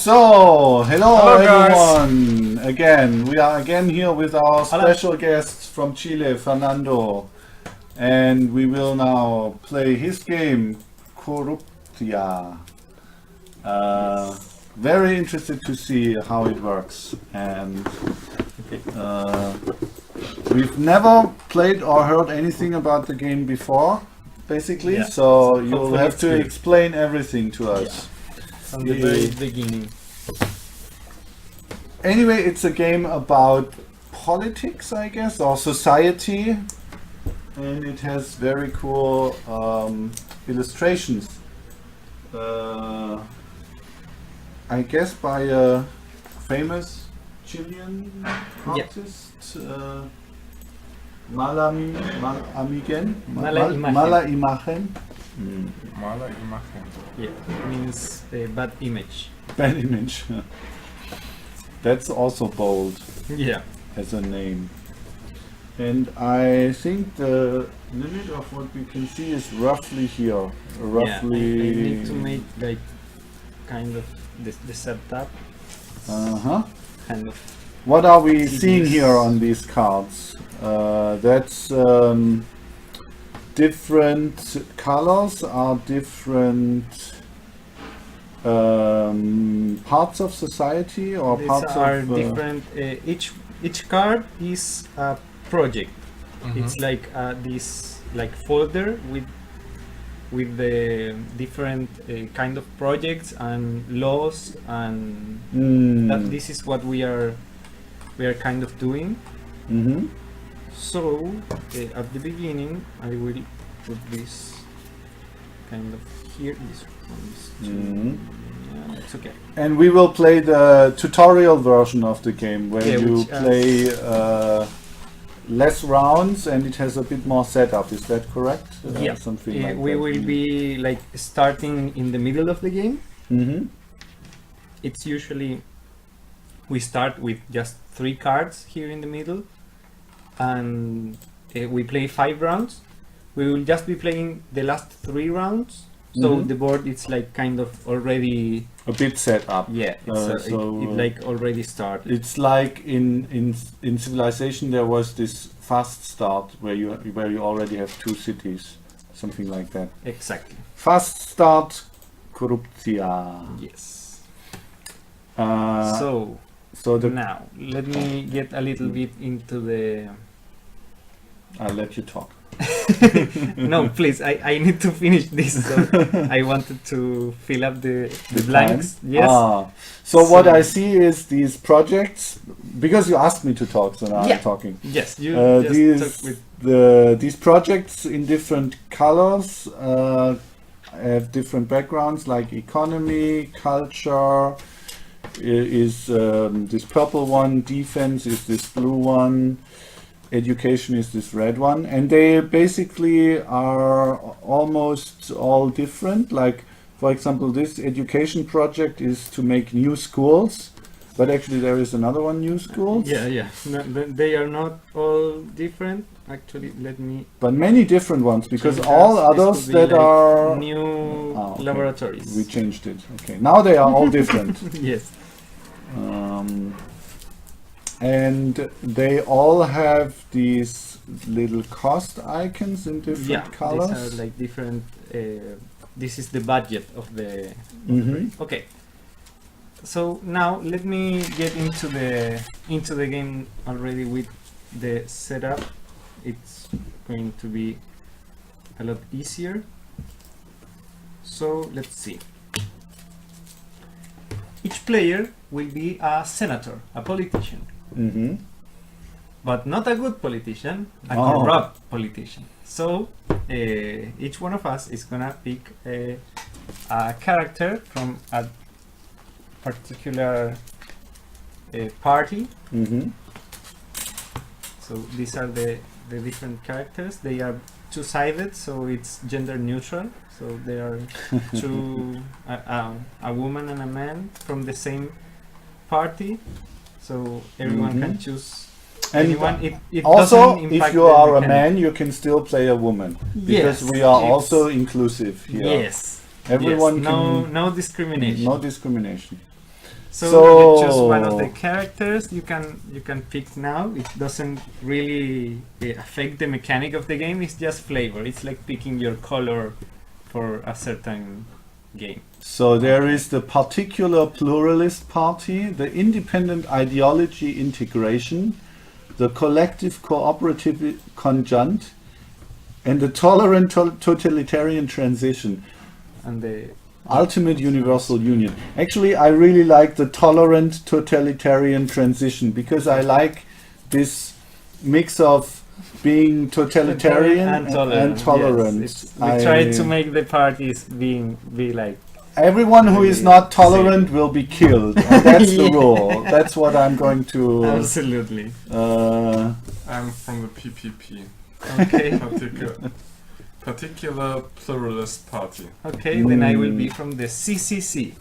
So, hello everyone! Guys. Again, we are again here with our special guest from Chile, Fernando. And we will now play his game, Corruptia. Very interested to see how it works. And we've never played or heard anything about the game before, basically. Yeah. So you'll Hopefully have it's to good. explain everything to us. From the very beginning. Anyway, it's a game about politics, I guess, or society, and it has very cool illustrations. I guess by a famous Chilean artist, Mala Imagen. Mala imagen. Yeah, means bad image. Bad image. That's also bold Yeah. as a name. And I think the limit of what we can see is roughly here. Roughly. Yeah, I need to make like kind of the setup. Kind of. What are we CDs. seeing here on these cards? That's different colors are different parts of society or These parts are of different. Each card is a project. It's like this like folder with the different kind of projects and laws, and that this is what we are kind of doing. So at the beginning I will put this kind of here. This one is too, yeah, it's okay. And we will play the tutorial version of the game where you which, play less rounds and it has a bit more setup. Is that correct? Yeah, Something like we that. will be like starting in the middle of the game. It's usually we start with just 3 cards here in the middle, and we play 5 rounds. We will just be playing the last 3 rounds, so the board is like kind of already a bit set up. yeah. It's it like already started. It's like in Civilization there was this fast start where you already have 2 cities, something like that. Exactly. Fast start, Corruptia. Yes. So the Now let me get a little bit into the. I'll let you talk. No, please. I need to finish this. So I wanted to fill up the blanks. Yes. So what I see is these projects, because you asked me to talk, so now I'm talking. Yes. You just These talk with. these projects in different colors have different backgrounds, like economy, culture is this purple one, defense is this blue one, education is this red one, and they basically are almost all different. Like, for example, this education project is to make new schools, but actually there is another one, new schools. Yeah. No, they are not all different. Actually, let me. But many different ones, because change all this. This others could be that like are new okay. laboratories. We changed it. Okay, now they are all different. Yes. And they all have these little cost icons in different colors. These are like different. This is the budget of the. Okay. So now let me get into the game already with the setup. It's going to be a lot easier. So let's see. Each player will be a senator, a politician. But not a good politician, a corrupt politician. So each one of us is gonna pick a character from a particular party. So these are the different characters. They are 2-sided, so it's gender neutral. So they are two, a woman and a man from the same party. So everyone can choose And anyone. It also, doesn't if impact you the are a mechanic. man, you can still play a woman, because Yes, we are it's- also inclusive here. Yes. Everyone yes. can. No discrimination. No discrimination. So, So- you choose one of the characters. You can pick now. It doesn't really affect the mechanic of the game. It's just flavor. It's like picking your color for a certain game. So there is the particular pluralist party, the independent ideology integration, the collective cooperative conjunct, and the tolerant totalitarian transition. And the Ultimate universal union. Actually, I really like the tolerant totalitarian transition because I like this mix of being totalitarian and tolerant. Yes, we try to make the parties be like. Everyone who is not tolerant will be killed. And that's the rule. That's what I'm going to. Absolutely. I'm from the PPP. Okay. Particular pluralist party. Okay. Then I will be from the CCC.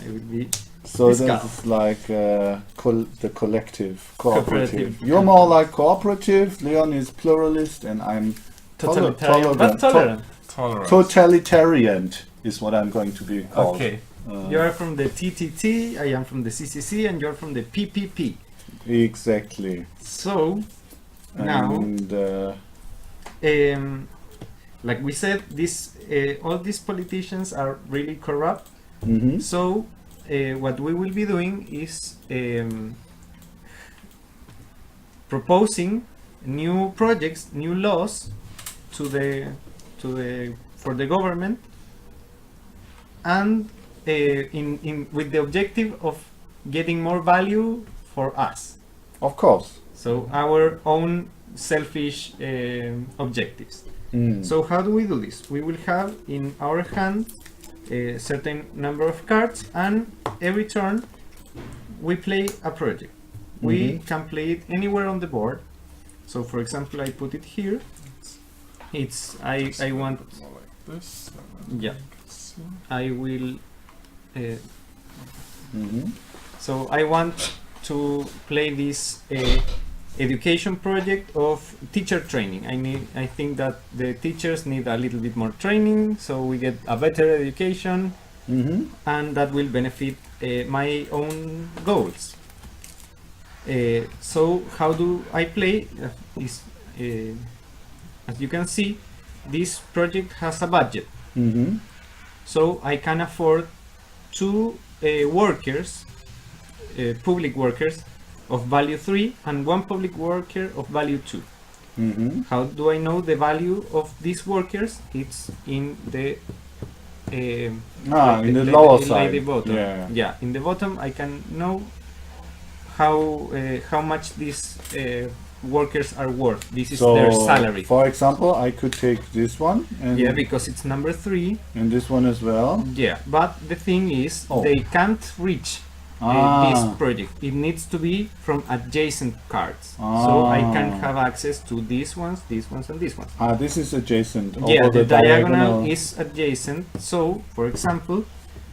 I will be. So This that's like the collective, cooperative. Cooperative. You're more like cooperative. Leon is pluralist, and I'm Totalitarian, but tolerant. Tolerant. totalitarian is what I'm going to be called. Okay. You are from the TTT, I am from the CCC, and you're from the PPP. Exactly. So, now, And like we said, all these politicians are really corrupt. mhm. So, what we will be doing is proposing new projects, new laws for the government, and with the objective of getting more value for us. Of course. So our own selfish objectives. Mm. So how do we do this? We will have in our hand a certain number of cards, and every turn we play a project. We Mhm. can play it anywhere on the board. So for example, I put it here. It's I want, More like this. yeah, I will Mhm. so I want to play this education project of teacher training. I think that the teachers need a little bit more training, so we get a better education, Mhm. and that will benefit my own goals. So how do I play? As you can see, this project has a budget, Mhm. so I can afford two workers, public workers of value 3 and one public worker of value 2. Mhm. How do I know the value of these workers? It's in the In the lower side. the bottom. Yeah. In the bottom I can know how much these workers are worth. This is their salary. For example, I could take this one and, Yeah, because it's number 3. and this one as well. Yeah, but the thing is, Oh. they can't reach this project. It needs to be from adjacent cards. So I can have access to these ones, and these ones. This is adjacent. Yeah, over the diagonal is adjacent. So, for example,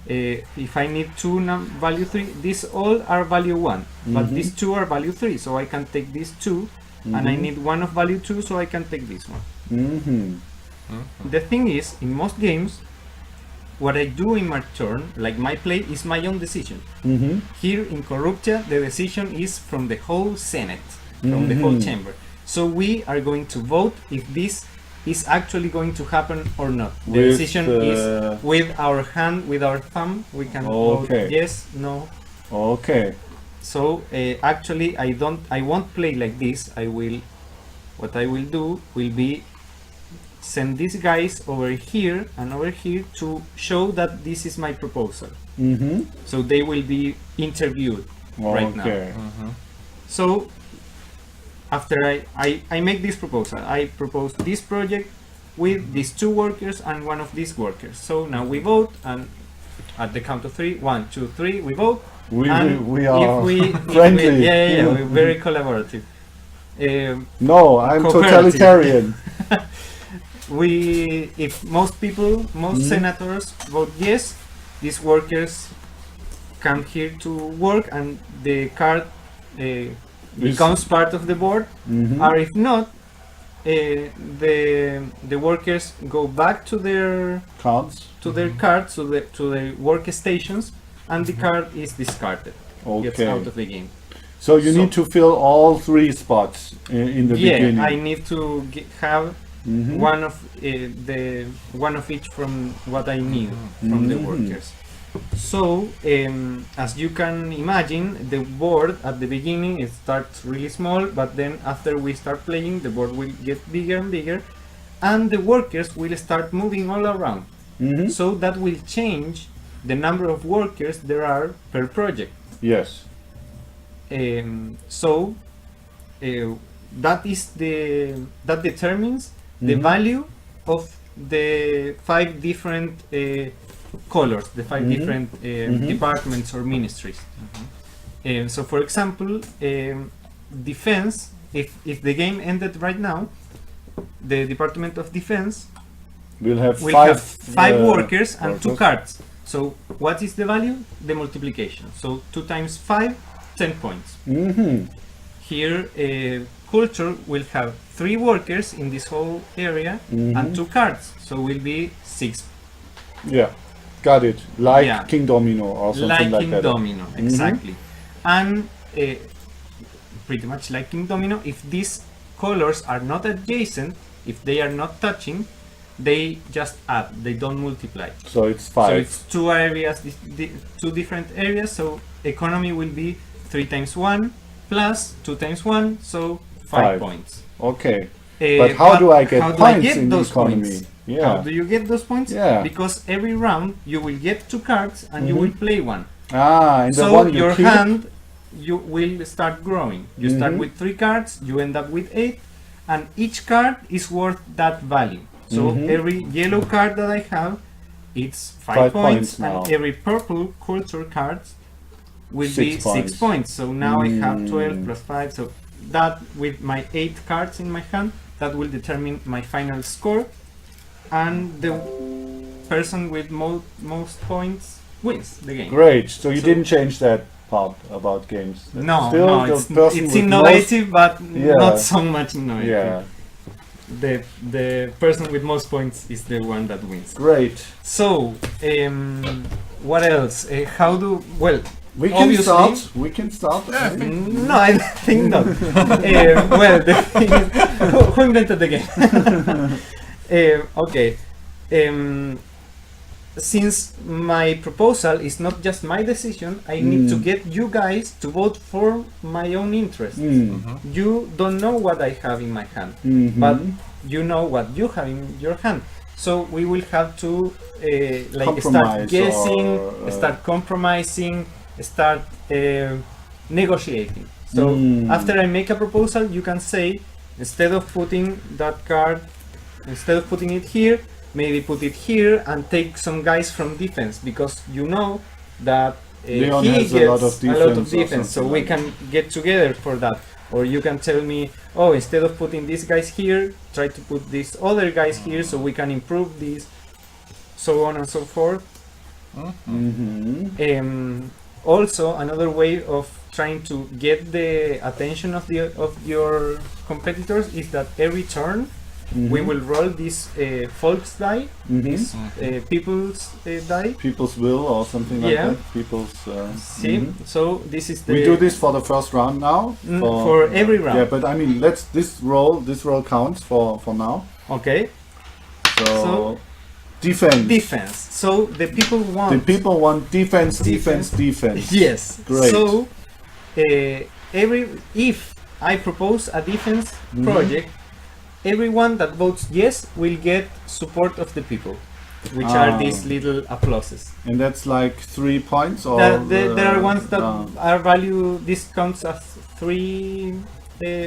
if I need two value 3, these all are value 1, but Mhm. these two are value 3, so I can take these two, and I Mhm. need one of value 2, so I can take this one. Mhm. The thing is, in most games, what I do in my turn, like my play, is my own decision. Mhm. Here in Corruptia, the decision is from the whole Senate, from the whole Mhm. chamber. So we are going to vote if this is actually going to happen or not. The With, decision is with our hand, with our thumb. We can Okay. vote yes, no. Okay. So actually, I won't play like this. What I will do will be send these guys over here and over here to show that this is my proposal. Mm-hmm. So they will be interviewed right now. Okay. So after I make this proposal, I propose this project with these two workers and one of these workers. So now we vote, and at the count of 3, 1, 2, 3, we vote. We And are if friendly. yeah, we're very collaborative. No, I'm Cooperative. totalitarian. If most people, most Mhm. senators vote yes, these workers come here to work, and the card becomes part of the board. Mhm. Or if not, the workers go back to their Cards. cards, to their workstations, and the card is discarded, gets Okay. out of the game. So you So- need to fill all 3 spots in the Yeah, beginning. I need to have Mhm. one of each from what I need from the Mhm. workers. So as you can imagine, the board at the beginning it starts really small, but then after we start playing, the board will get bigger and bigger, and the workers will start moving all around. Mhm. So that will change the number of workers there are per project. Yes. So that determines the Mhm. value of the 5 different colors, the 5 Mhm. different Mhm. departments or ministries. So for example, defense, if the game ended right now, the Department of Defense We'll have will 5 have 5 workers and 2 workers. cards. So what is the value? The multiplication. So 2 times 5, 10 points. Mhm. Here, culture will have 3 workers in this whole area Mhm. and 2 cards, so will be 6. Yeah. Got it. Like Yeah. King Domino or something like King that. Domino, exactly. And pretty much like King Domino, if these colors are not adjacent, if they are not touching, they just add, they don't multiply. So it's 5. So it's 2 areas, 2 different areas, so economy will be 3 times 1 plus 2 times 1, so 5 5. points. Okay. But how do I get points in the economy? Yeah. How do you get those points? Yeah. Because every round you will get 2 cards and you Mhm. will play one. And the So one you your keep, hand you will start growing. You start Mhm. with 3 cards, you end up with 8, and each card is worth that value. So Mhm. every yellow card that I have, it's 5 5 points, points now. and every purple culture card will 6 be 6 points. points. So now I have 12 Mm. plus 5. So that with my 8 cards in my hand, that will determine my final score, and the person with most points wins the game. Great. So you So- didn't change that part about games. No, Still no, the it's person with innovative, but Yeah. not so much most, innovative. yeah. The person with most points is the one that wins. Great. So, what else? How do well? We can Obviously- start. We can start. Yeah, I No, I think not. Well, the thing is, who invented the game? Okay. Since my proposal is not just my decision, I need to get you guys to vote for my own interest. Mm. You don't know what I have in my hand, Mhm. but you know what you have in your hand. So we will have to like start Compromise guessing, or, start compromising, start negotiating. So after I make a proposal, you can say, instead of putting that card, instead of putting it here, maybe put it here and take some guys from defense, because you know that Leon he has gets a lot of defense or so something we like can get together for that. Or you can tell me, oh, instead of putting these guys here, try to put these other guys here so we can improve this, so on and so forth. Mhm. Also, another way of trying to get the attention of your competitors is that every turn we will roll this folks die, Mhm. this people's die. People's will or something like Yeah. that. People's. See, Mhm. so this is the We do this for the first round now. for every round. Yeah, but I mean, this roll counts for now. Okay, So defense. defense. So the people want. The people want defense, defense, defense. Yes. Great. So if I propose a defense project, everyone that votes yes will get support of the people, which are these little applauses. And that's like 3 points, or There are ones that are value discounts as 3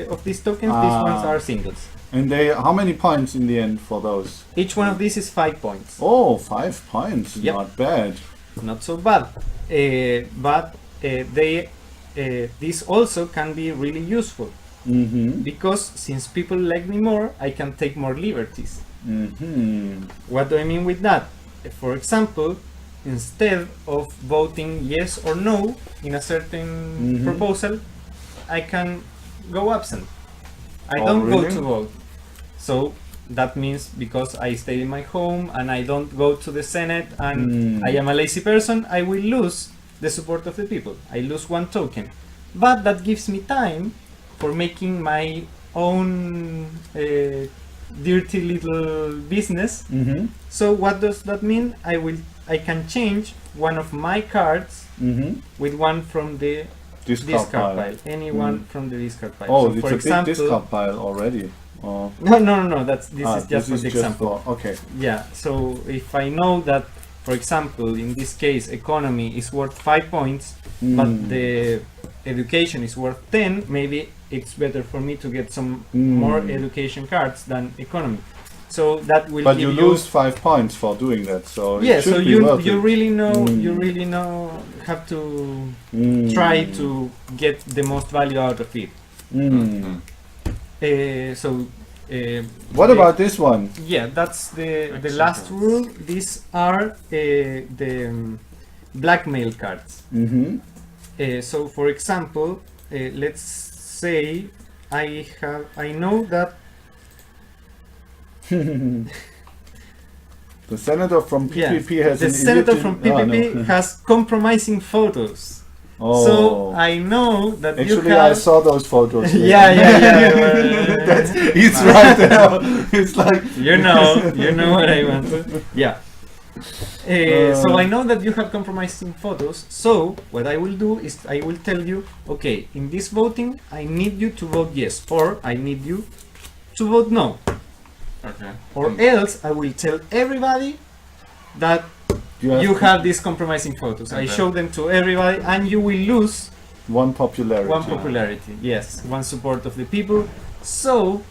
of these tokens. These ones are singles. And how many points in the end for those? Each one of these is 5 points. Oh, 5 points. Yep. Not bad. Not so bad. But these also can be really useful. Mm-hmm. Because since people like me more, I can take more liberties. Mm-hmm. What do I mean with that? For example, instead of voting yes or no in a certain proposal, I can go absent. I don't go really? to vote. So that means because I stay in my home and I don't go to the Senate and I am a lazy person, I will lose the support of the people. I lose 1 token, but that gives me time for making my own dirty little business. Mm-hmm. So what does that mean? I can change one of my cards Mm-hmm. with one from the discard pile. Any one from the discard pile. Oh, So it's for a example, big discard pile already. Oh. No. This is just for this the is example. okay. Yeah. So if I know that, for example, in this case, economy is worth 5 points, but the education is worth 10, maybe it's better for me to get some more education cards than economy. So that will But give you lose 5 points for doing that, so yeah, it should so be worth you it. really know have to try to get the most value out of it. Mm. What the- about this one? Yeah, that's the Action last cards. rule. These are the blackmail cards. Mm-hmm. So for example, let's say I know that The senator from PPP has the an senator illegitimate- from PPP Oh, no. has compromising photos. Oh. So I know that you Actually, have I saw those photos. yeah. That's, it's right there. It's like you know what I want. Yeah. So I know that you have compromising photos. So what I will do is I will tell you, okay, in this voting, I need you to vote yes, or I need you to vote no, Okay. or else I will tell everybody that you have these compromising photos. I Okay. show them to everybody, and you will lose one popularity. one popularity. Yes, one support of the people. So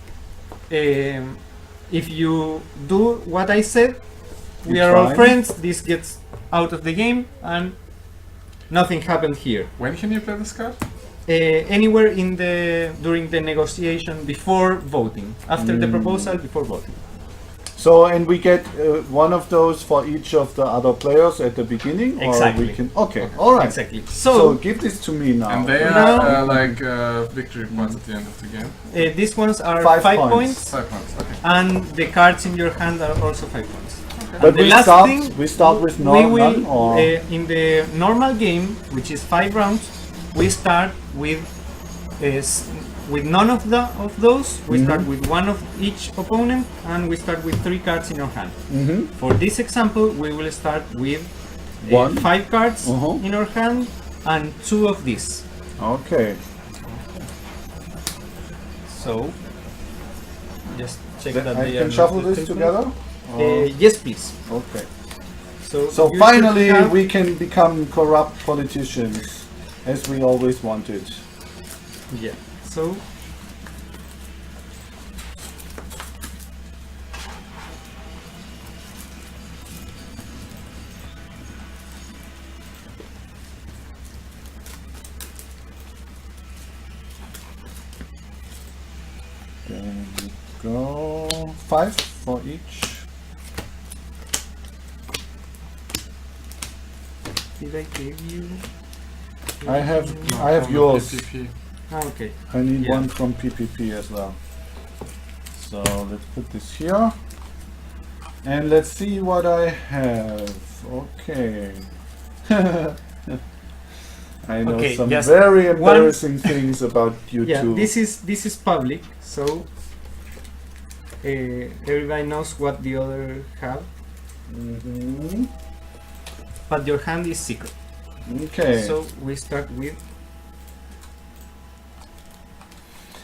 if you do what I said, we It's are all fine. friends. This gets out of the game, and nothing happened here. When can you play this card? Anywhere in during the negotiation before voting, after the proposal, before voting. So, and we get one of those for each of the other players at the beginning, or Exactly. we can. Okay, all right. Exactly. So So give this to me now. And they Now- are like victory points at the end of the game. these ones are 5 5 points. points, 5 points. Okay. and the cards in your hand are also 5 points. But And the we last start. thing, We start with we none, will or in the normal game, which is 5 rounds, we start with none of those. We start with one of each opponent, and we start with 3 cards in our hand. Mhm. For this example, we will start with 5 cards in our hand and 2 of these. Okay. So just check Then that I they can are shuffle not this taken. together. Yes, please. Okay. So So you should finally, have- we can become corrupt politicians, as we always wanted. yeah. So There we go. 5 for each. did I give you? I have From the yours. PPP. Ah, okay. I need Yeah. one from PPP as well. So let's put this here. And let's see what I have. Okay. I know Okay, some just very one- embarrassing things about you Yeah, two. this is public, so everybody knows what the other have, Mhm. but your hand is secret. Okay. So we start with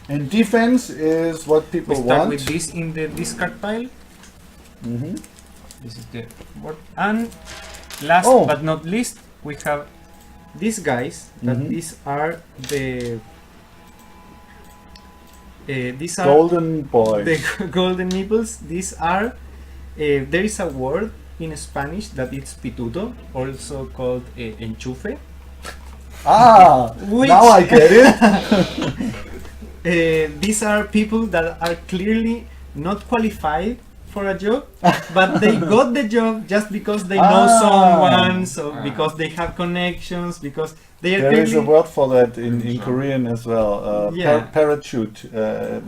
And defense is what we people start want. with this in the discard pile. Mhm. This is the board, and last Oh. but not least, we have these guys. That Mhm. these are the these are Golden boy. the golden nipples. These are there is a word in Spanish that it's pituto, also called enchufe. Ah, Which- now I get it. These are people that are clearly not qualified for a job, but they got the job just because they know someone, so because they have connections, because they are There is a clearly- word for that in Korean as well. Yeah. Parachute.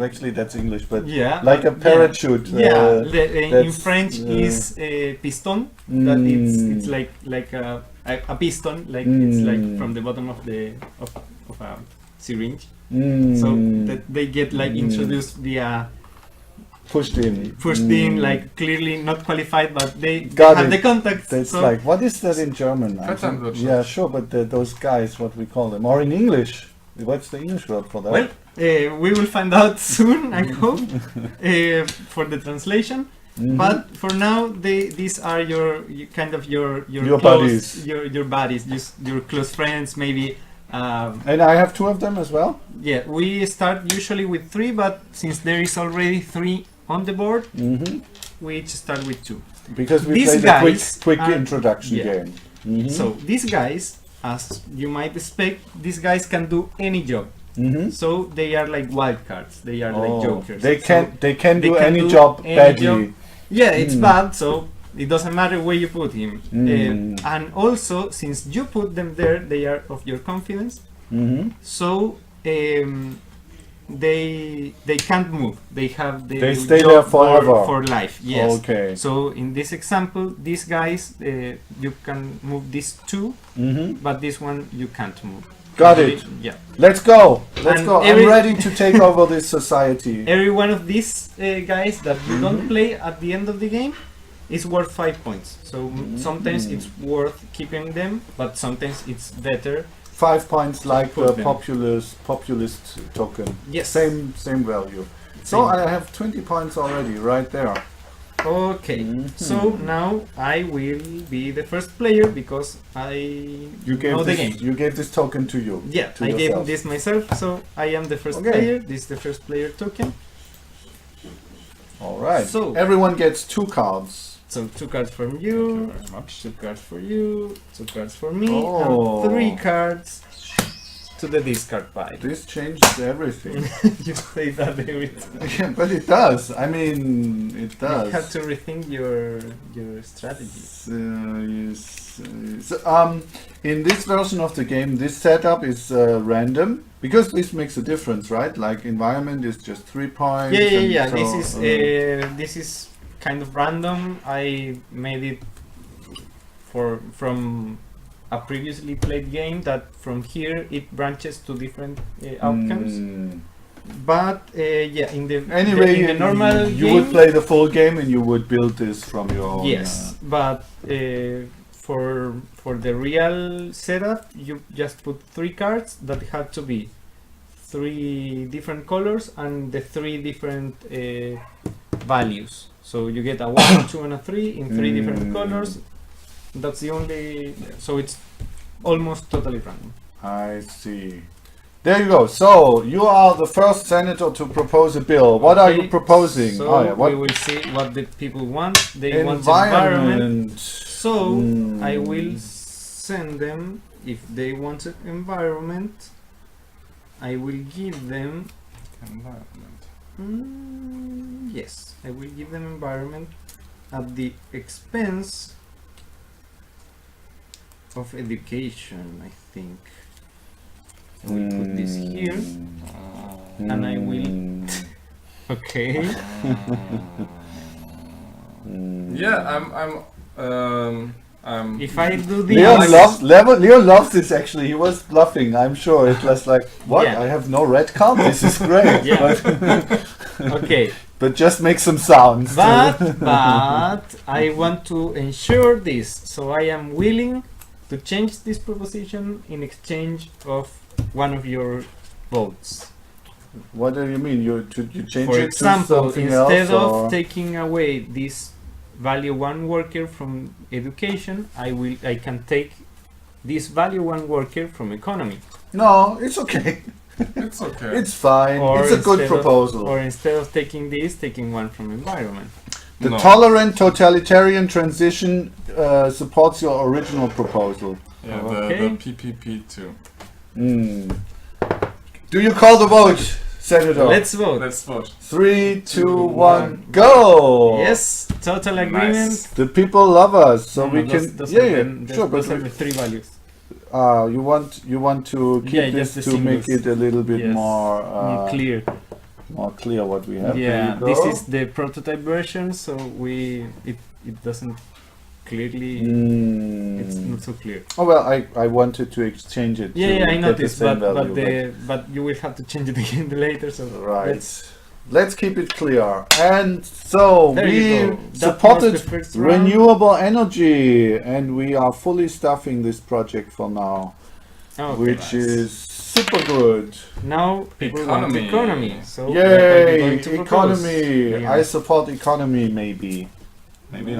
Actually, that's English, but yeah, like a parachute. Yeah, in that's, French is piston. That it's like a piston, like it's like from the bottom of of a syringe. So that they get like introduced via pushed in. like clearly not qualified, but they Got have it. the contacts. That's so like, what is that in German? Vetternwirtschaft. Yeah, sure, but those guys, what we call them, or in English, what's the English word for that? well, we will find out soon, I hope, for the translation. Mhm. But for now, these are your kind of your Your close, buddies. your buddies, just your close friends, maybe. And I have two of them as well. Yeah, we start usually with 3, but since there is already 3 on the board, we each start with 2. Because we These played a guys quick are- introduction yeah. game. Mhm. So these guys, as you might expect, these guys can do any job. Mhm. So they are like wild cards. They are like jokers. They So can they do can any do job any badly. job. yeah, it's Mm. bad. So it doesn't matter where you put him. Mm. And also, since you put them there, they are of your confidence. Mhm. So they can't move. They have the They stay job there forever. for life. Yes. Okay. So in this example, these guys you can move these 2, Mhm. but this one you can't move. Got it. Yeah. Let's go. Let's And go. every- I'm ready to take over this society. Every one of these guys that you Mm-hmm. don't play at the end of the game is worth 5 points. So sometimes Mm-hmm. it's worth keeping them, but sometimes it's better. 5 points like Put the them. populist token. Yes. Same value. So Same. I have 20 points already right there. Okay. Mhm. So now I will be the first player because I You gave know the this. game. You gave this token to you. Yeah, to I gave yourself. this myself, so I am the first Okay. player. This is the first player token. All right. So- everyone gets 2 cards. So 2 cards from you, Very much. 2 cards for you, 2 cards for me, Oh. and 3 cards to the discard pile. This changes everything. You say that every time. Yeah, but it does. I mean, it You have does. to rethink your strategy. In this version of the game, this setup is random because this makes a difference, right? Like environment is just 3 points. Yeah. and so, This is kind of random. I made it from a previously played game that from here it branches to different outcomes. But yeah, in the Anyway, in the normal you game, would play the full game and you would build this from your own. yes, but for the real setup, you just put 3 cards that have to be 3 different colors and the 3 different values. So you get a 1, a 2, and a 3 in 3 different colors. That's the only. So it's almost totally random. I see. There you go. So you are the first senator to propose a bill. What are you Okay, proposing? So Oh, yeah, what we will see what the people want. They want environment. environment. So I will send them, if they want an environment, I will give them. Environment. Yes, I will give them environment at the expense of education, I think. I will put this here, and I will. Okay. Yeah, I'm. If I do this, Leon loves this actually. He was bluffing, I'm sure. It was like, what? Yeah. I have no red card? This is great. Yeah. But, okay, but just make some sounds. but I want to ensure this, so I am willing to change this proposition in exchange of one of your votes. What do you mean? You change For it example, to something instead else? of or- taking away this value 1 worker from education, I can take this value 1 worker from economy. No, it's okay. It's okay. It's fine. Or It's a good instead of- proposal. Or instead of taking this, taking 1 from environment. The No. tolerant totalitarian transition supports your original proposal. Yeah, Okay. the PPP too. Do you call the vote, set it up. Let's vote. Let's vote. 3, 2, 1, go! Yes, total agreement. Nice. The people love us, so No, we those- can. those Yeah, are yeah, the- sure. Those But are the three values. you want to keep Yeah, this just to the make singles. it a little bit Yes. more Clear. more clear what we have. Yeah, There you this go. is the prototype version, so it doesn't clearly. It's Mm. not so clear. Oh well, I wanted to exchange it. Yeah, to yeah, I get the noticed, same but value, but you will have to change it again later. So right. Let's keep it clear. And so There you we go. That was supported the first round. renewable energy, and we are fully staffing this project for now, Okay, which nice. is super good. now people want Economy. economy. So what are you Yay! going to propose? Economy. Yeah. I support economy. Maybe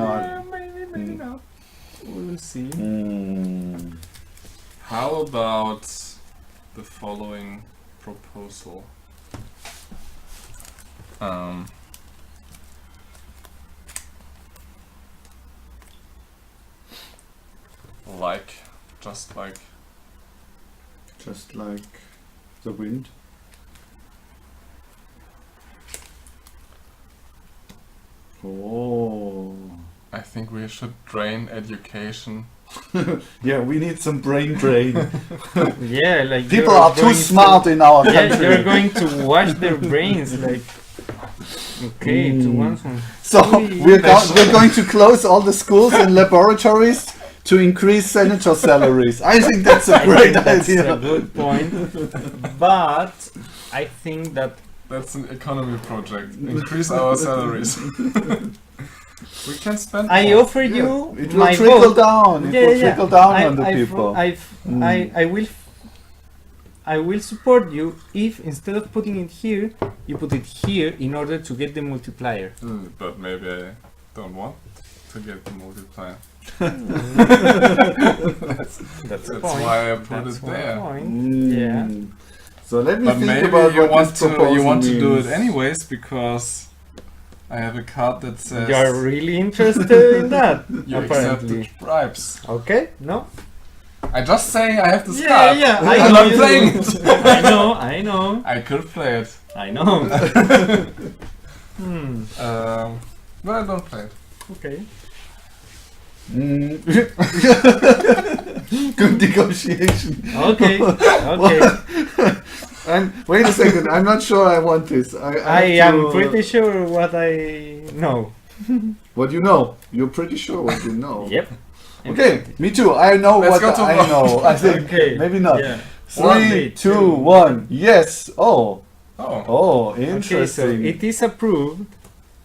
not. Yeah, maybe Mm. not. We'll see. Mm. How about the following proposal? Like, just like Just like the wind. Oh. I think we should drain education. Yeah, we need some brain drain. Yeah, like People you're are too going smart in our To, yeah, country. you're going to wash their brains. Like, okay, to Mm. one one. So we're going to close all the schools and laboratories to increase senator salaries. I think that's a I great think that's idea. a good point, but I think that That's an economy project. Increase our salaries. We can spend I more. offer you It will my trickle vote. down. It will trickle down on the people. I will support you if instead of putting it here, you put it here in order to get the multiplier. But maybe I don't want to get the multiplier. That's That's why I put That's it one there. point. Mm. Yeah. So let me But think maybe about you what want this to proposal you want to do it means. anyways because I have a card that says You're really interested in that. you apparently. accepted bribes. Okay. No. I just say I have this Yeah, card. yeah. I'm know not you playing do. it. I know. I could play it. I know. But I don't play it. Okay. Mm. Good negotiation. Okay. Okay. Wait a second. I'm not sure I want this. I have am to- pretty sure what I know. What you know? You're pretty sure what you know. Yep. Okay, me too. I know Let's what go to I vote. know. I think Okay. maybe not. Yeah. 3, 2, 1. Yes. Oh. Oh, Oh, Okay, so interesting. it is approved.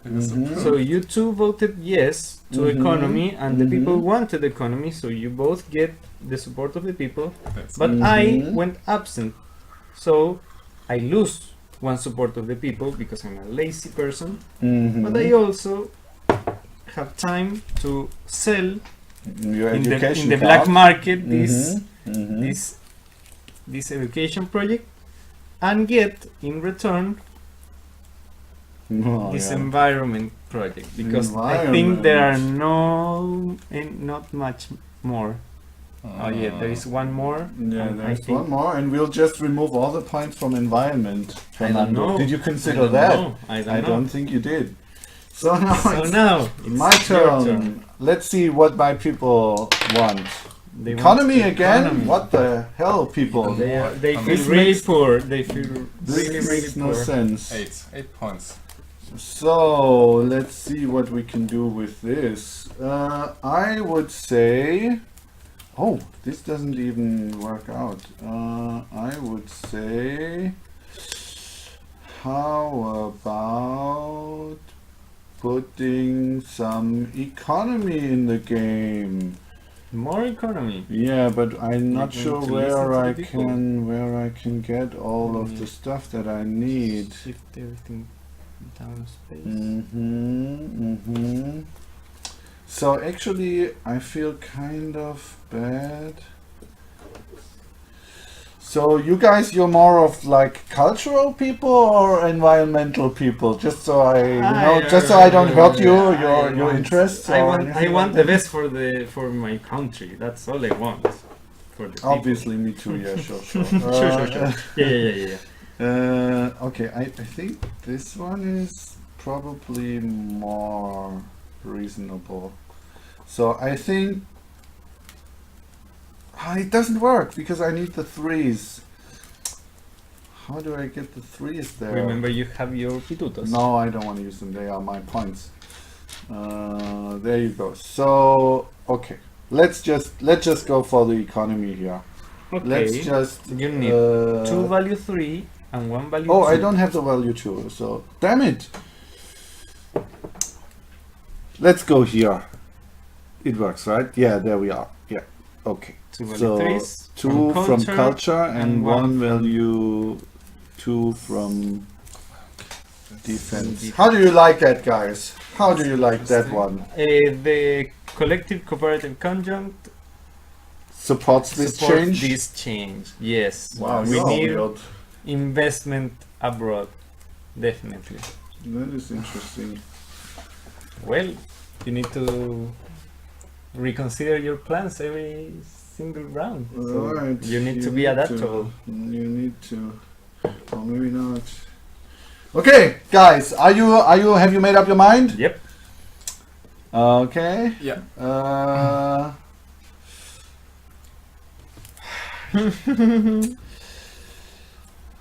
it is Mhm. approved. So you two voted yes to Mhm. economy, and the people Mhm. wanted economy. So you both get the support of the people. That's But I Mhm. went absent, so I lose one support of the people because I'm a lazy person. Mhm. But I also have time to sell Your in the education black card. market this Mhm. Mhm. this education project and get in return Oh, this yeah. environment project because I think there are Environment. not much more. Oh yeah, there is one more. Yeah, and I there's think- one more, and we'll just remove all the points from environment. I don't Fernando. know. Did you I consider don't that? know. I don't I know. don't think you did. So now So it's now it's my your turn. Let's see what my people want. They want Economy again? economy. What the hell, people? They This feel really makes- poor. They feel This really makes no poor. sense. 8 points. So let's see what we can do with this. I would say, oh, this doesn't even work out. I would say, how about putting some economy in the game? More economy. Yeah, but I'm not You're sure going to listen where to I the people. can get all of the stuff that I need. Shift everything down space. Mm-hmm. So actually, I feel kind of bad. So you guys, you're more of like cultural people or environmental people? Just so just so I don't hurt your interests. I or want anything want like the that? best for my country. That's all I want. For the people. Obviously, me too. Yeah, sure. Sure. Yeah. Okay, I think this one is probably more reasonable. So I think it doesn't work because I need the threes. How do I get the threes there? Remember, you have your pitutos. No, I don't want to use them. They are my points. There you go. So okay, let's just go for the economy here. Okay. Let's just. You need 2 value 3 and 1 value 2. Oh, I don't have the value 2, so damn it. Let's go here. It works, right? Yeah, there we are. Yeah. Okay. 2 value So 3s 2 from culture and and 1 value 2 from defense. How do you like that, guys? How do you like that one? The collective cooperative conjunct Supports this change? This change, yes. Wow, we you're need weird. investment abroad, definitely. That is interesting. Well, you need to reconsider your plans every single round. So Alright. you need to be adaptable. You need to. Or maybe not. Okay, guys, have you made up your mind? Yep. Okay. Yeah.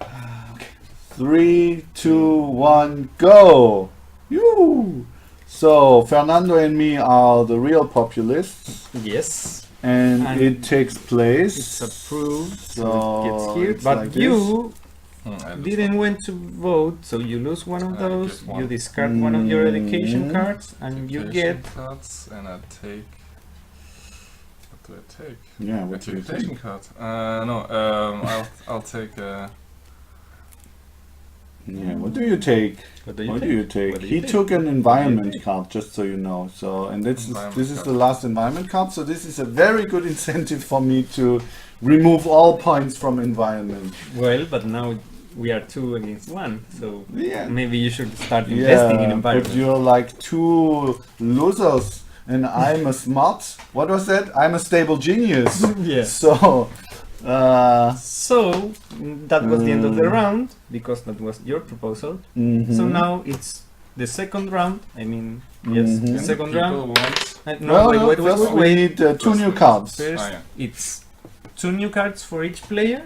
Okay. 3, 2, 1, go! You. So Fernando and me are the real populists, Yes. and And it takes place. It's approved. So So it gets here. it's But like you I didn't want to vote, so you lose one of I those. get one. You discard one of your education Mm. cards, and you get cards, and I take. What do I take? Yeah, what do you Education think? card. No. I'll take. Yeah, what do you take? What do you What take? do you take? What do you He take? took an environment take? card, just so you know. So, and this is Environment the card. last environment card. So this is a very good incentive for me to remove all points from environment. Well, but now we are 2 against 1, so Yeah. maybe you should start investing in But environment. you're like 2 losers, and I'm a smart. What was that? I'm a stable genius. Yes. So, So that was the end of the Mm. round because that was your proposal. mhm. So now it's the second round. I mean, yes, Mhm. the And second People round. want. No, Well, wait, first we wait. need 2 new First- cards. First, Ah, yeah. it's 2 new cards for each player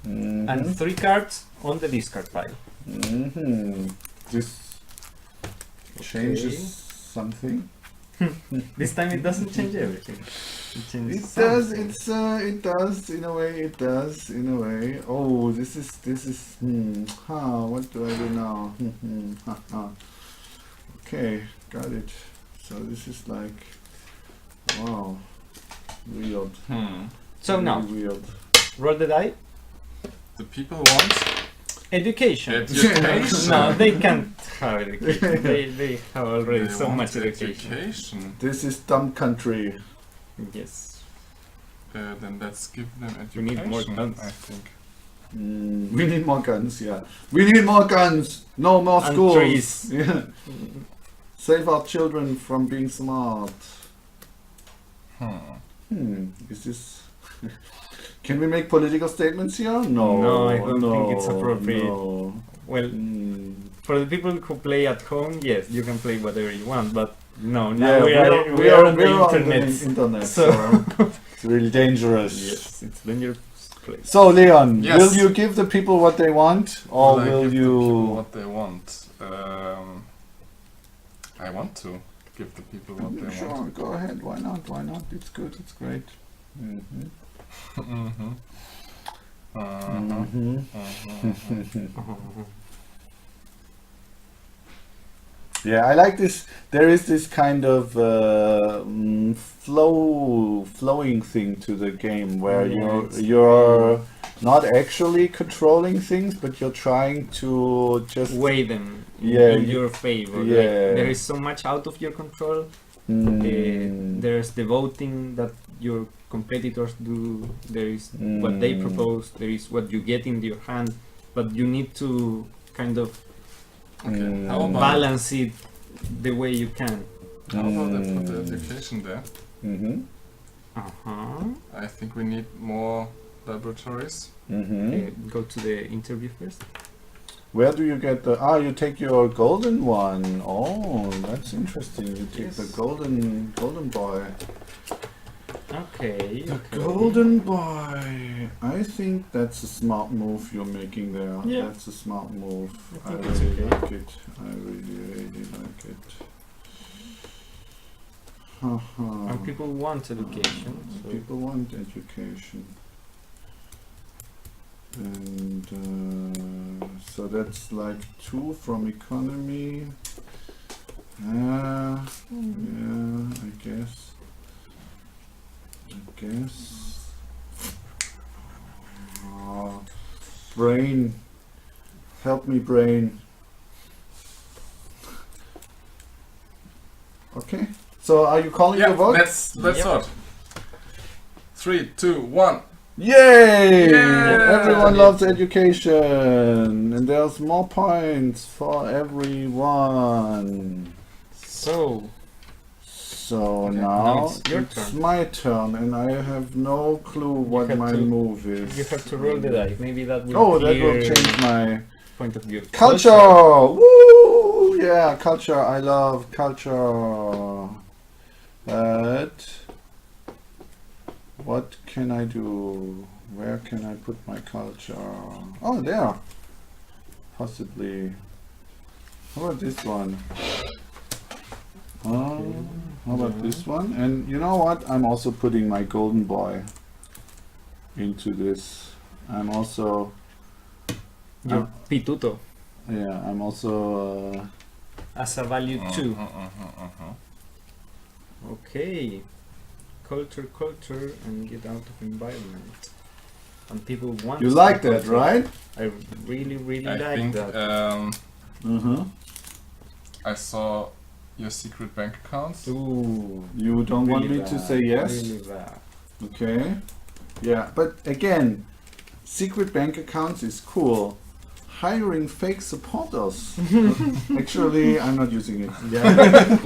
Mhm. and 3 cards on the discard pile. Mhm. This changes something. This time it doesn't change everything. It changes It does. something. It does in a way. It does in a way. Oh, this is. What do I do now? Okay, got it. So this is like, wow, weird. So now, Really weird. roll the die. The people want Education. education. No, they can't have education. They have already They so want much education. education. This is dumb country. Yes. Then let's give them We education. need more guns. I think. We need more guns. Yeah, we need more guns. No more And schools. trees. Yeah. Save our children from being smart. Is this? Can we make political statements here? No. No, I don't think it's appropriate. No. Well, Mm. for the people who play at home, yes, you can play whatever you want, but no, Yeah, now we are on the internet. internet, So- so it's really dangerous. Yes, it's dangerous place. So Leon, Yes. will you give the people what they want, or I will give the people you? what they want? I want to give the people what they Sure, want. go ahead. Why not? Why not? It's good. It's great. Mm-hmm. Mm-hmm. Mm-hmm. Yeah, I like this. There is this kind of flowing thing to the game where you're not actually controlling things, but you're trying to just Weigh them Yeah, in you- your favor. yeah. Like, there is so much out of your control. Mm, There's the voting that your competitors do. There is what they propose. There is what you get in your hand. But you need to kind of Okay. How about balance it the way you can. How about I put the education there? Mm-hmm. Uh-huh. I think we need more laboratories. Mm-hmm. Go to the interview first. Where do you get the? You take your golden one. Oh, that's interesting. You take the golden boy. Okay. The okay. golden boy. I think that's a smart move you're making there. Yeah. That's a smart move. I think it's really okay. like it. I really like it. Haha. And people want education. So People want education. And so that's like 2 from economy. Yeah, I guess. Brain. Help me, brain. Okay. So are you calling your vote? let's Yep. start. 3, 2, 1. Yay! Yeah! Everyone loves education, and there's more points for everyone. So So Okay, now now it's your it's turn. my turn, and I have no clue what have my to- move is. you have to roll the die. Maybe that will Oh, that will clear change my point of view. culture. Woo! Yeah, culture. I love culture. But what can I do? Where can I put my culture? Oh, there. Possibly. How about this one? How about this one? And you know what? I'm also putting my golden boy into this. I'm also, Your pituto yeah, I'm also, as a value 2. Okay. Culture, and get out of environment. And people want. you some like that, culture. right? I really I like think that. I saw your secret bank accounts. Ooh. You don't want really me to bad, say yes? Really bad. Okay. Yeah, but again, secret bank accounts is cool. Hiring fake supporters. Actually, I'm not using it. Yeah.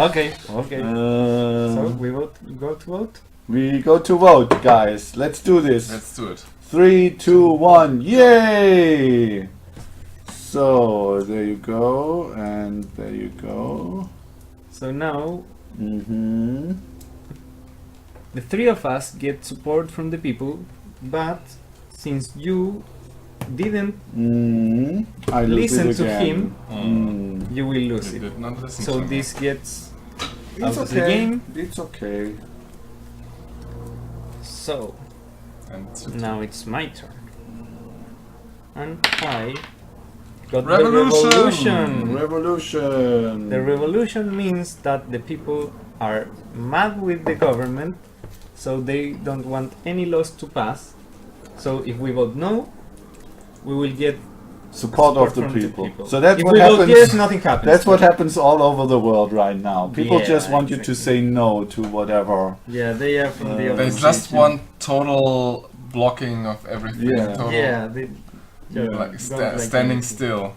Okay. So we go to vote. We go to vote, guys. Let's do this. Let's do it. 3, 2, 1. Yay! So there you go, and there you go. So now Mm-hmm. the 3 of us get support from the people, but since you didn't, I lose Listen it to again. him. you will lose You it. did not listen So to me. this gets It's out of the okay. game. It's okay. So And now it's my turn, and I got Revolution! the revolution. Revolution. The revolution means that the people are mad with the government, so they don't want any laws to pass. So if we vote no, we will get Support of the from people. So that's if what we vote happens. yes, nothing happens. That's what happens all over the world right now. People Yeah, just want you to exactly. say no to whatever. Yeah, they are from the there's opposition. just one total blocking of everything. Yeah. Total, Yeah, they Yeah. like don't like standing anything. still.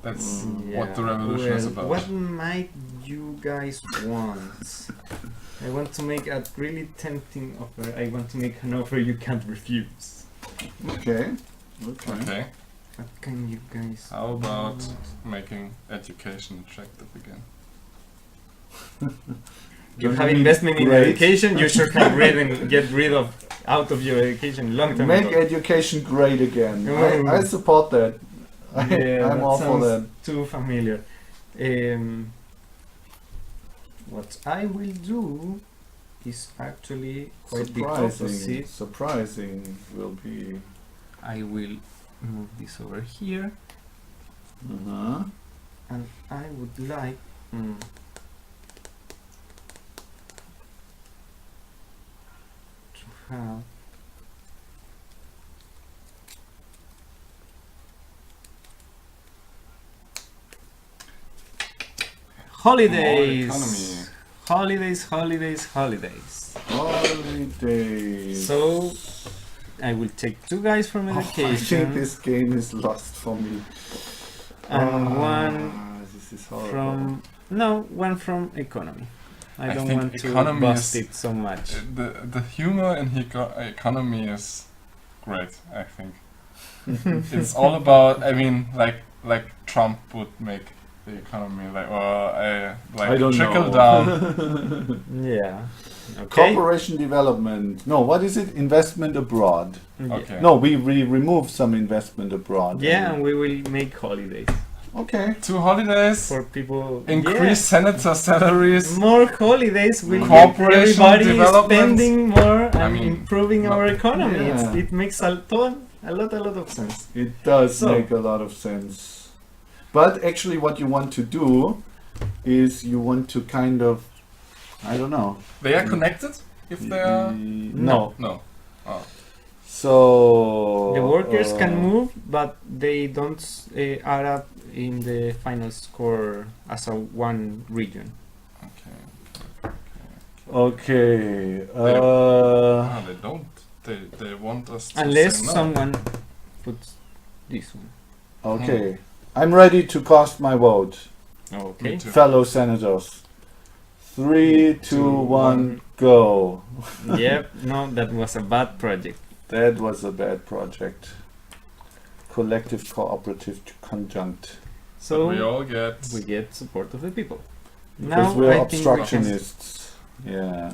That's what the revolution is about. What might you guys want? I want to make a really tempting offer. I want to make an offer you can't refuse. Okay. Okay. Okay. What can you guys? How about want? making education attractive again? You Don't have you mean investment in great? education. You should have get rid of out of your education long time Make ago. education great again. Mm. I support that. Yeah, I'm that all for sounds that. too familiar. What I will do is actually quite the opposite. Surprising will be. I will move this over here, Uh-huh. and I would like to have holidays. economy. Holidays. Holidays. So I will take 2 guys from Oh, I education think this game is lost for me. and one This is horrible. from one from economy. I I don't think want to economy bust is- it so much. The humor in economy is great, I think. It's all about. I mean, like Trump would make the economy I don't trickle know. down. Yeah. Okay. Cooperation development. No, what is it? Investment abroad. Yeah. Okay. No, we remove some investment abroad. Yeah, and we will make holidays Okay. 2 holidays. for people. Increase senator salaries. More holidays will get Cooperation everybody development. spending more and I mean, improving our economy. Yeah. It makes a lot of sense. It does So- make a lot of sense. But actually what you want to do is you want to kind of, I don't know. They are connected if they are. No. No. Oh. So The workers can move, but they don't add up in the final score as a one region. Okay. Okay. They don't. They want us to Unless say no. someone puts this one. Okay. I'm ready to cast my vote, Okay. Me too. fellow senators. 3, 2, 1, go. Yep. No, that was a bad project. That was a bad project. Collective, cooperative, conjunct. So we all get. we get support of the people. Because Now we're I think we can- obstructionists. Yeah.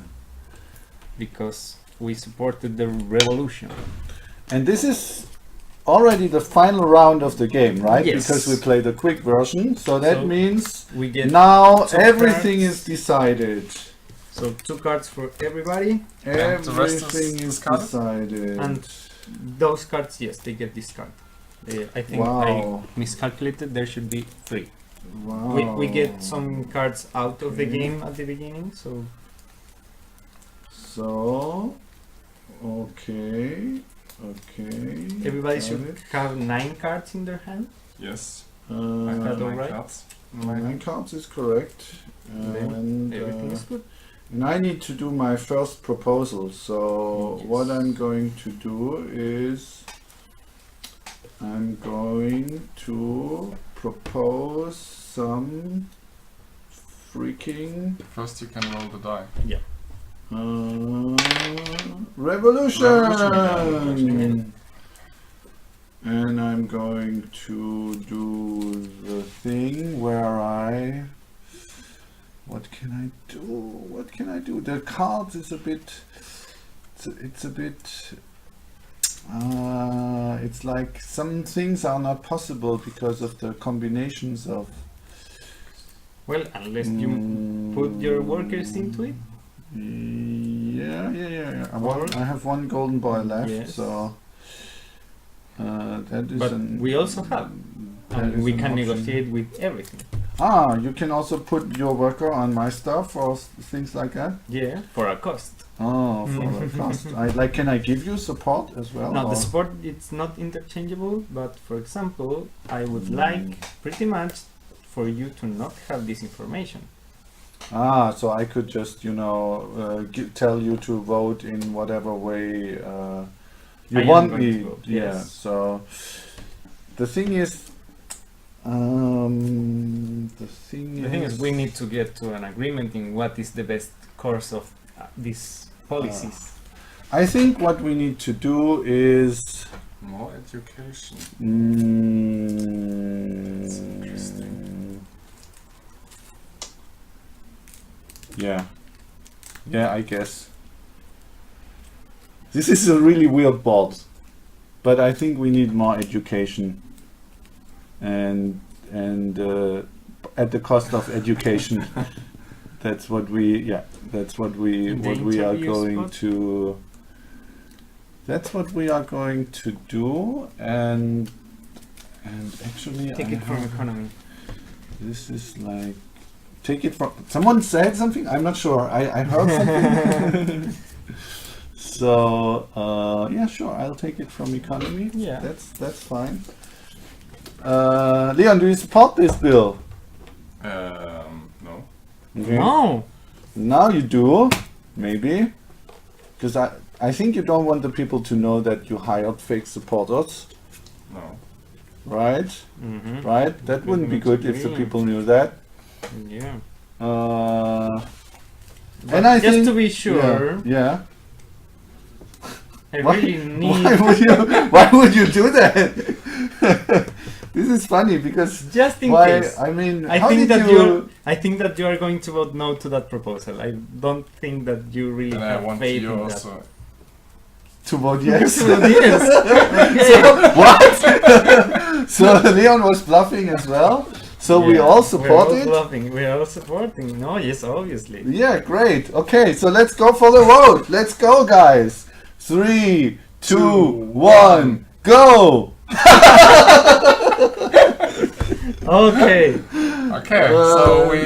because we supported the revolution. And this is already the final round of the game, right? Yes. Because we played a quick version. So that So means We get now 2 everything cards. is decided. So 2 cards for everybody, And the rest is Everything is discarded? decided. and those cards, yes, they get discarded. I think I Wow. miscalculated. There should be 3. Wow. We get some cards out of the Okay. game at the beginning, so So, okay. everybody got should it. have 9 cards in their hand. Yes. I Uh, have that 9 alright? cards. 9 cards is correct. Then And, Everything is good. and I need to do my first proposal. So Yes. what I'm going to do is I'm going to propose some freaking First, you can roll the die. revolution. Revolution. And I'm going to do the thing where what can I do? The cards is a bit, it's a bit, it's like some things are not possible because of the combinations of. Well, unless you put your workers into it. Yeah. Or- I have 1 golden boy left, Yes. so that is But we also have. that And is we an can option. negotiate with everything. You can also put your worker on my stuff or things like that. Yeah, for a cost. Oh, for the cost. Can I give you support as well? Now, the or- support it's not interchangeable, but for example, I would like pretty much for you to not have this information. So I could just, tell you to vote in whatever way you I am want going me. to vote, Yeah. yes. So the thing is, The thing is, we need to get to an agreement in what is the best course of these policies. I think what we need to do is. More education. That's interesting. Yeah, I guess. This is a really weird board, but I think we need more education, and at the cost of education. That's what we are interview going spot? to. That's what we are going to do, and actually Take it from economy. this is like take it from someone said something. I'm not sure. I heard something. So yeah, sure. I'll take it from economy. Yeah. That's fine. Leon, do you support this bill? No. Okay. No! Now you do, maybe, because I think you don't want the people to know that you hired fake supporters, No. right? Mm-hmm. Right? That wouldn't be good if the people knew that. Yeah. And I just think to be sure, Yeah. I Why- really need Why would you do that? This is funny because just in why? case. I mean, I how think did that you? I think that you are going to vote no to that proposal. I don't think that you really And I have want faith you in also. To vote yes. that. Yes. What? So Leon was bluffing as well. So we Yeah, all We're all support it. bluffing. We are all supporting. No, yes, obviously. Yeah, great. Okay, so let's go for the vote. Let's go, guys. 3, 2, 1, go. Okay. Okay, so we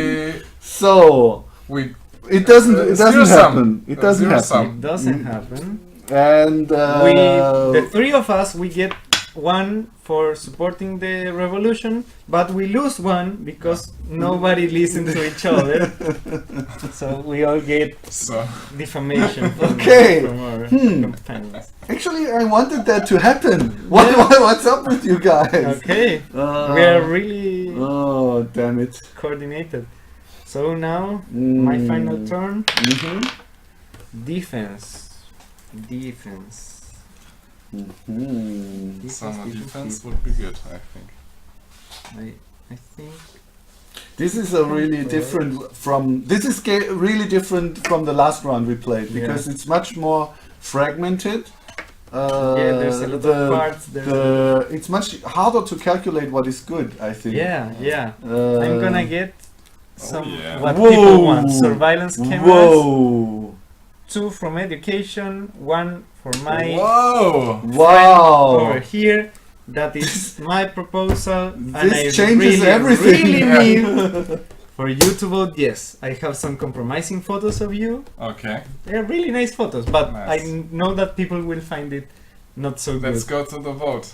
So we it doesn't. It doesn't zero sum. happen. It doesn't Zero happen. sum. It doesn't happen. And The three of us, we get one for supporting the revolution, but we lose one because nobody listens to each other. So we all get so defamation from, Okay. from our Hmm. companions. actually, I wanted that to happen. What's up with you guys? Okay, we are really Oh, damn it. coordinated. So now, my final turn. Mm-hmm. Defense. Defense. Mm-hmm. summer defense would be good, I think. I think. This is a really different from. This is really different from the last round we played because it's much more fragmented. Yeah, there's a lot of parts. It's much harder to calculate what is good. I think. Yeah, yeah. Uh, I'm gonna get some yeah. what Whoa. people want. Surveillance cameras. Whoa! 2 from education. 1 for my Whoa! friend Wow! over here. That is my proposal, and I This changes really, everything. really Yeah. need for you to vote yes. I have some compromising photos of you. Okay, They're really nice photos, but Nice. I know that people will find it not so good. let's go to the vote.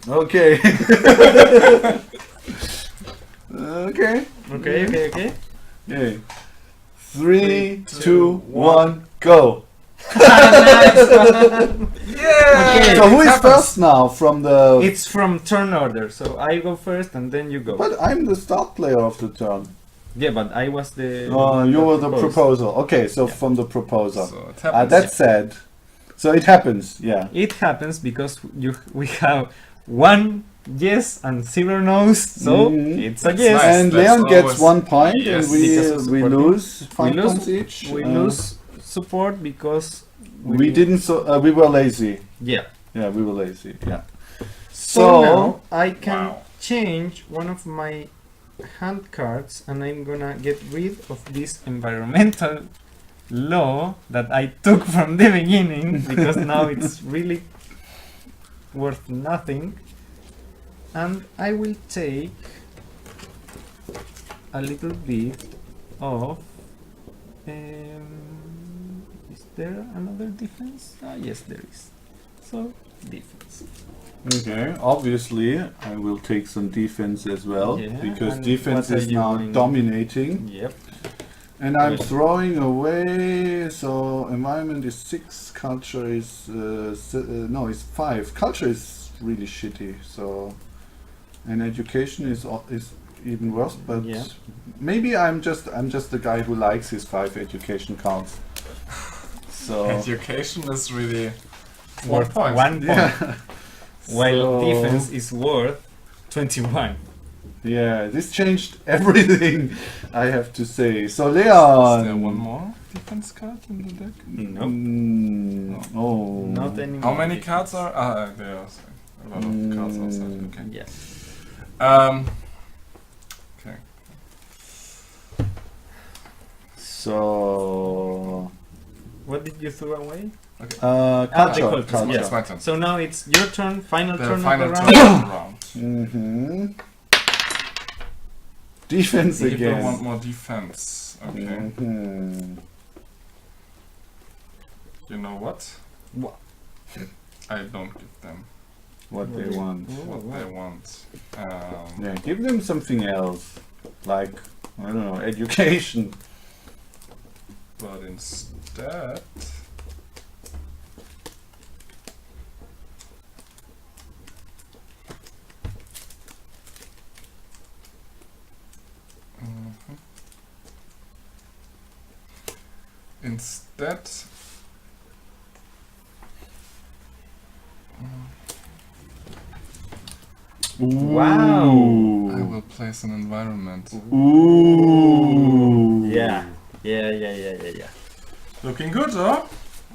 Okay. Okay. Okay, okay, okay. Okay. 3, 2, 1, go. Okay. So who it is happens. first now from the? It's from turn order, so I go first and then you go. But I'm the start player of the turn. Yeah, but I was the. You were the proposed. proposer. Okay, so Yeah. from the proposer. So it happens. That's sad. So it happens. Yeah. It happens because we have 1 yes and 0 no's, so Mhm. it's a That's yes. nice. And that's Leon gets always- 1 point, Yes. and Because of we supporting. lose 5 We lose- points each. We lose support because We didn't. So we were lazy. Yeah. Yeah, we were lazy. Yeah. So So- now I can Wow. change one of my hand cards, and I'm gonna get rid of this environmental law that I took from the beginning because now it's really worth nothing. And I will take a little bit of. Is there another defense? Ah, yes, there is. So, defense. Okay. Obviously, I will take some defense as well Yeah, because and defense what are is you now going- dominating. Yep. And I'm Yeah. throwing away. So environment is 6. Culture is no, it's 5. Culture is really shitty. So, and education is even worse. But Yeah. maybe I'm just the guy who likes his 5 education counts. So Education is really Worth 1 point. 1 point. yeah. While So- defense is worth 21. Yeah, this changed everything, I have to say. So Is Leon. there one more defense card in the deck? Nope. Oh. Not anymore. How many cards are? There are a lot of cards outside. Okay. Yes. Okay. So. What did you throw away? Culture. culture, Culture. yeah. It's my turn. So now it's your turn, final The turn final of turn the round. of the round. Mm-hmm. Defense People again. want more defense. Okay. Mhm. You know what? What? I don't give them What they want. what they want. Yeah, give them something else. Like, I don't know, education. But instead, instead, Wow. I will place an environment. Ooh. Yeah. Looking good, huh?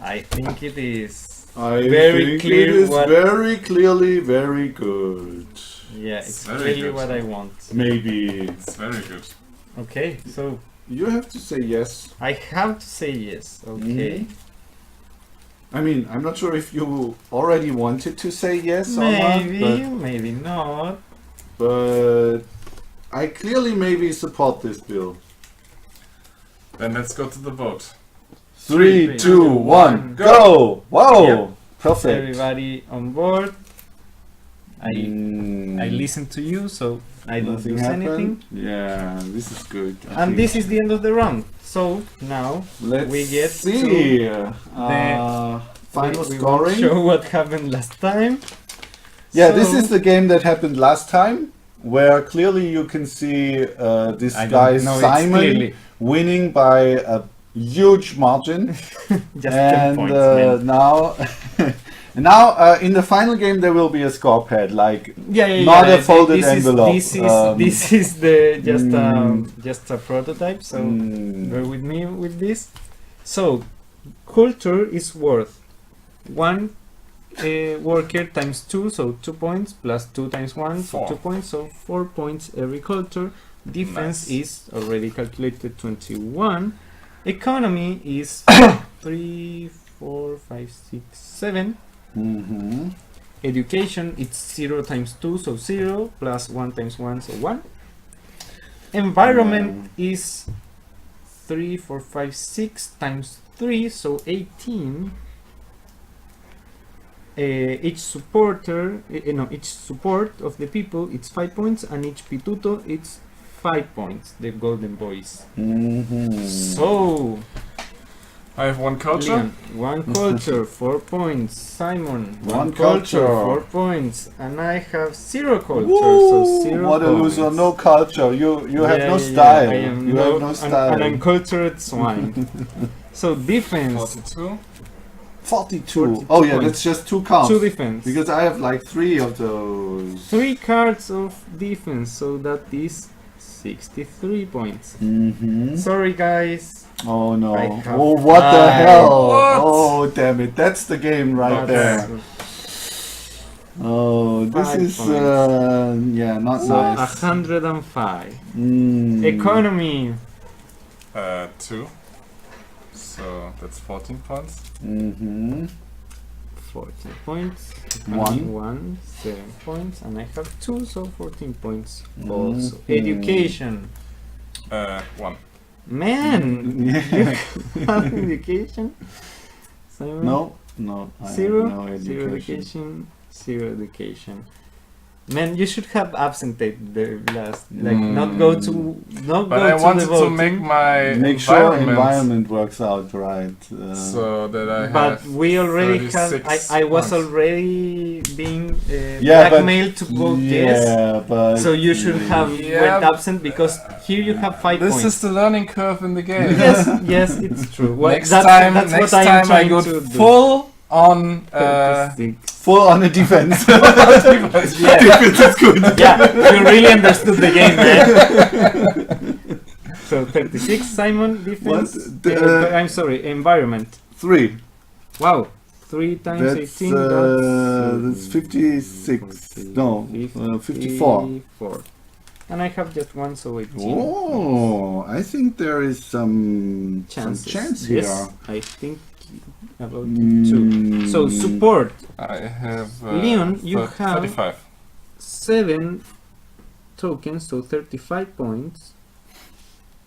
I think it is I very think clear it is what. very clearly very good. Yeah, It's it's very really good. what I want. Maybe It's very good. Okay, so you have to say yes. I have to say yes. Okay. I mean, I'm not sure if you already wanted to say yes Maybe, or not, maybe not. but I clearly maybe support this bill. Then let's go to the vote. 3, 2, 1, go! Wow! Yep. Perfect. Everybody on board. I Mm, listen to you, so I don't nothing lose anything. happened. Yeah, this is good. I And think. this is the end of the round. So now Let's we get see. Final we won't scoring. show what happened last time. Yeah, So- this is the game that happened last time, where clearly you can see this I guy don't know, it's Simon clearly winning by a huge margin. just 10 And points, man. now, now in the final game there will be a score pad, like Yeah. not a folded this envelope. This is the mm, just a prototype. So mm, bear with me with this. So culture is worth 1 worker times 2, so 2 points, plus 2 times 1, so 4. 2 points, so 4 points every culture. Defense Nice. is already calculated 21. Economy is 3, 4, 5, 6, 7. mhm. Education, it's 0 times 2, so 0, plus 1 times 1, so 1. Environment is 3, 4, 5, 6 times 3, so 18. Each supporter, each support of the people, it's 5 points, and each pituto, it's 5 points, the golden boys. Mhm. So, I have 1 culture. Leon, 1 culture, 4 points. Simon, 1 One culture, culture. 4 points. And I have 0 culture, Woo! so 0 What a points. loser! No culture. You have Yeah, no yeah, style. I am You have no style. an uncultured swine. So defense, 42. 42. 42 Oh yeah, points. that's just 2 counts. 2 defense. Because I have like 3 of those. 3 cards of defense, so that is 63 points. Mm-hmm. Sorry guys, Oh no. I have Oh, what the 5. hell? What? Oh, damn it. That's the game right but, there. Oh, this 5 is, points. yeah, not So nice. 105. Mm. Economy, 2. So that's 14 points. Mm-hmm. 14 points. 1. 7 points, and I have 2, so 14 points. Mhm. Also, education. 1. Man, Yeah. have education. Simon? No, no. I have 0, no 0 education. education, 0 education. Man, you should have absented the last, like not go to, not But go I to wanted the to voting. make my Make sure environment, environment works out right. so that I But have we already have. 36 I was points. already being Yeah, but- blackmailed to vote yes. yeah, but So you should have Yeah. went absent because here you have 5 This points. is the learning curve in the game. yes, it's true. What, Next time that's next what I am time I trying go to do. full on 36. full on a defense. Yeah. Defense is good. Yeah, you really understood the game, man. So 36, Simon, defense. What? I'm sorry, environment. 3. Wow, 3 times That's 18. that's 56. No, 54. 54. And I have just 1, so 18. Oh, I think there is some Chances. chance Yes, here. I think about Mm. 2. So support. I have Leon, you have 35. 7 tokens, so 35 points.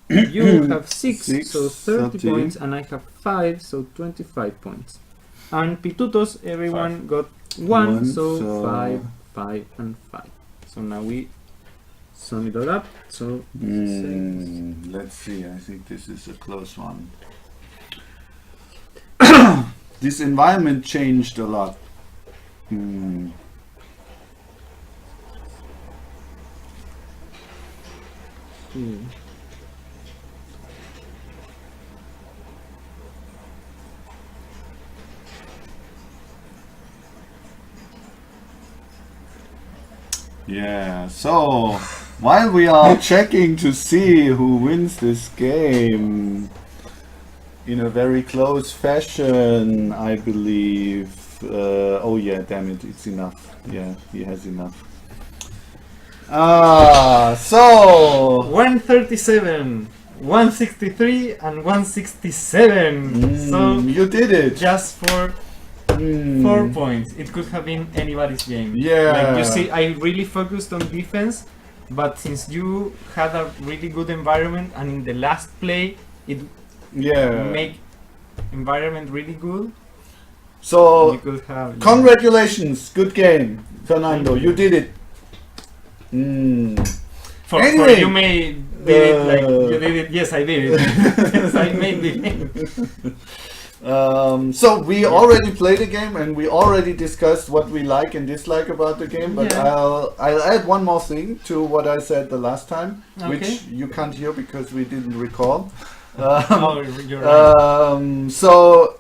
You have 6, Six, so 30 30. points, and I have 5, so 25 points. And pitutos, everyone got 1, so 5, 5, and 5. So now we sum it all up. So Let's see. I think this is a close one. This environment changed a lot. Hmm. Yeah, so while we are checking to see who wins this game in a very close fashion, I believe. Oh yeah, damn it, it's enough. Yeah, he has enough. So 137, 163, and 167. So you did it. just for 4 points. It could have been anybody's game. Yeah. Like you see, I really focused on defense, but since you had a really good environment, and in the last play it make environment really good, So you could have. congratulations, good game, Fernando. You did it. For Anyway, you may did it like you did it. Yes, I did it. Yes, I made the game. So we already played the game and we already discussed what we like and dislike about the game, but Yeah. I'll add one more thing to what I said the last time, Okay. which you can't hear because we didn't record. Oh, you're right. So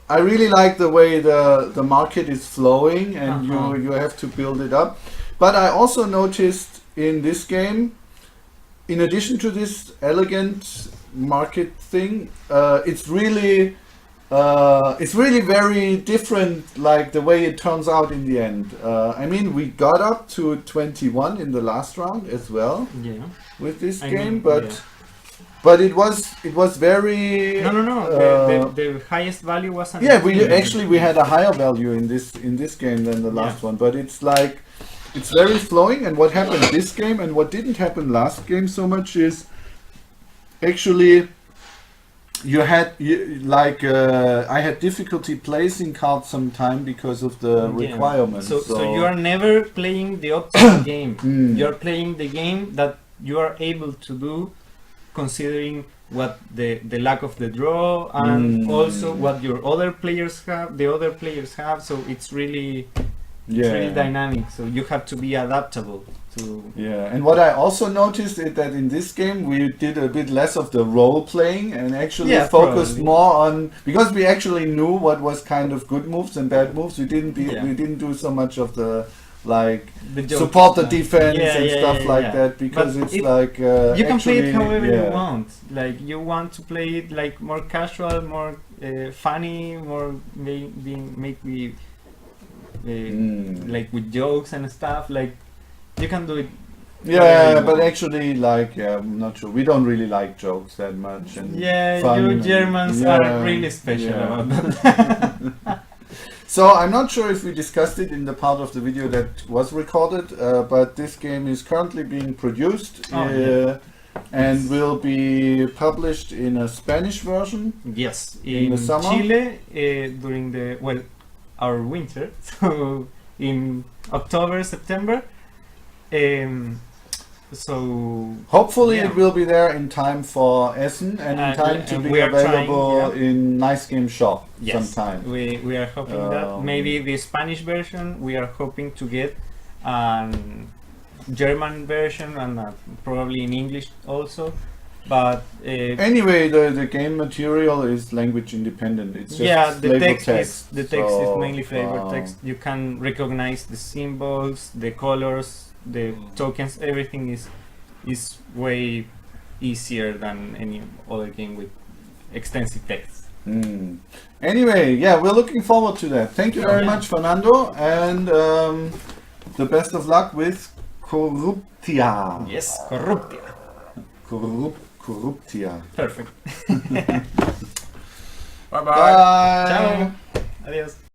I really like the way the market is flowing and Uh-huh. you have to build it up. But I also noticed in this game, in addition to this elegant market thing, it's really very different, like the way it turns out in the end. I mean, we got up to 21 in the last round as well Yeah. with this I game, mean, but yeah. but it was very No. The highest value was. an yeah. We 18. actually we had a higher value in this game than the last one, but it's like it's very flowing. And what happened this game and what didn't happen last game so much is actually. I had difficulty placing cards sometime because of the requirements. So you are never playing the optimal game. You're playing the game that you are able to do, considering what the lack of the draw and also what your other players have. The other players have. So it's really dynamic. So you have to be adaptable. And what I also noticed is that in this game we did a bit less of the role playing and actually focused more on, because we actually knew what was kind of good moves and bad moves. We didn't do so much of the support the defense and stuff like that, because but it's like you can play it however you want. Like you want to play it like more casual, more funny, more maybe like with jokes and stuff. Like you can do it. Yeah, but actually, I'm not sure. We don't really like jokes that much. And you Germans are really special about that. So I'm not sure if we discussed it in the part of the video that was recorded, but this game is currently being produced and will be published in a Spanish version. Yes, in the summer. Chile during our winter, so in October, September. So hopefully it will be there in time for Essen and in time to be available in Nice Game Shop sometime. We are hoping that maybe the Spanish version. We are hoping to get German version and probably in English also. But anyway, the game material is language independent. It's just the text so, is mainly flavor text. You can recognize the symbols, the colors, the tokens. Everything is way easier than any other game with extensive text. Anyway, we're looking forward to that. Thank you very much, Fernando, and the best of luck with Corruptia. Yes, Corruptia. Corruptia. Perfect. Bye-bye. Bye. Ciao. Adios.